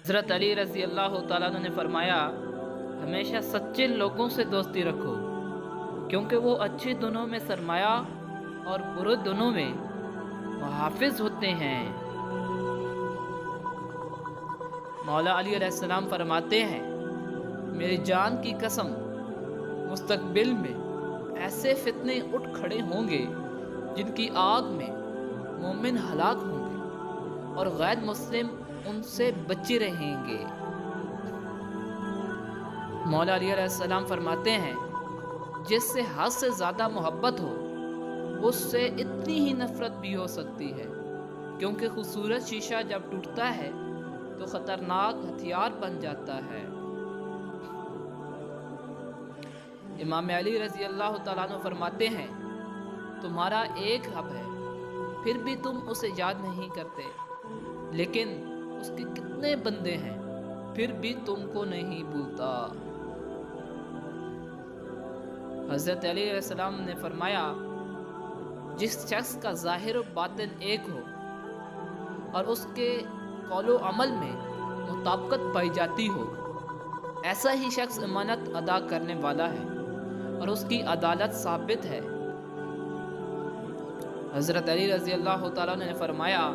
حضرت علی رضی اللہ تعالیٰ عنہ نے فرمایا، ہمیشہ سچے لوگوں سے دوستی رکھو، کیونکہ وہ اچھے دنوں میں سرمایہ اور برے دنوں میں محافظ ہوتے ہیں۔ مولا علی علیہ السلام فرماتے ہیں، میری جان کی قسم، مستقبل میں ایسے فتنے اٹھ کھڑے ہوں گے جن کی آگ میں مومن ہلاک ہوں گے اور غیر مسلم ان سے بچے رہیں گے۔ مولا علی علیہ السلام فرماتے ہیں، جس سے حد سے زیادہ محبت ہو اس سے اتنی ہی نفرت بھی ہو سکتی ہے، کیونکہ خوبصورت شیشہ جب ٹوٹتا ہے تو خطرناک ہتھیار بن جاتا ہے۔ امام علی رضی اللہ تعالیٰ عنہ فرماتے ہیں، تمہارا ایک رب ہے، پھر بھی تم اسے یاد نہیں کرتے، لیکن اس کے کتنے بندے ہیں، پھر بھی تم کو نہیں بھولتا۔ حضرت علی علیہ السلام نے فرمایا، جس شخص کا ظاہر و باطن ایک ہو اور اس کے قول و عمل میں مطابقت پائی جاتی ہو، ایسا ہی شخص امانت ادا کرنے والا ہے اور اس کی عدالت ثابت ہے۔ حضرت علی رضی اللہ تعالیٰ نے فرمایا،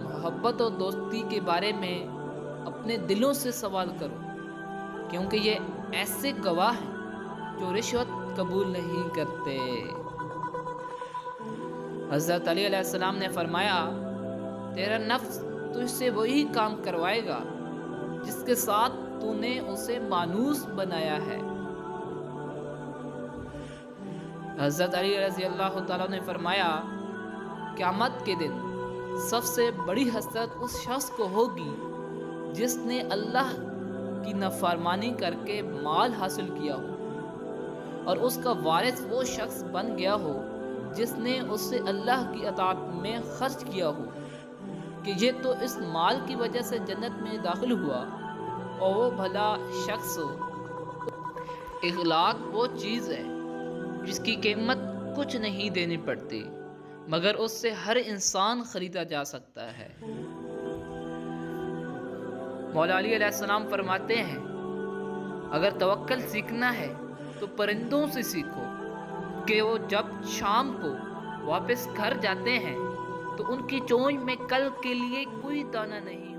محبت اور دوستی کے بارے میں اپنے دلوں سے سوال کرو، کیونکہ یہ ایسے گواہ ہیں جو رشوت قبول نہیں کرتے۔ حضرت علی علیہ السلام نے فرمایا، تیرا نفس تجھ سے وہی کام کروائے گا جس کے ساتھ تو نے اسے مانوس بنایا ہے۔ حضرت علی رضی اللہ تعالیٰ نے فرمایا، قیامت کے دن سب سے بڑی حسرت اس شخص کو ہوگی جس نے اللہ کی نافرمانی کر کے مال حاصل کیا ہو اور اس کا وارث وہ شخص بن گیا ہو جس نے اسے اللہ کی اطاعت میں خرچ کیا ہو، کہ یہ تو اس مال کی وجہ سے جنت میں داخل ہوا اور وہ بھلا شخص ہو۔ اخلاق وہ چیز ہے جس کی قیمت کچھ نہیں دینی پڑتی، مگر اس سے ہر انسان خریدا جا سکتا ہے۔ مولا علی علیہ السلام فرماتے ہیں، اگر توکل سیکھنا ہے تو پرندوں سے سیکھو، کہ وہ جب شام کو واپس گھر جاتے ہیں تو ان کی چونچ میں کل کے لیے کوئی دانہ نہیں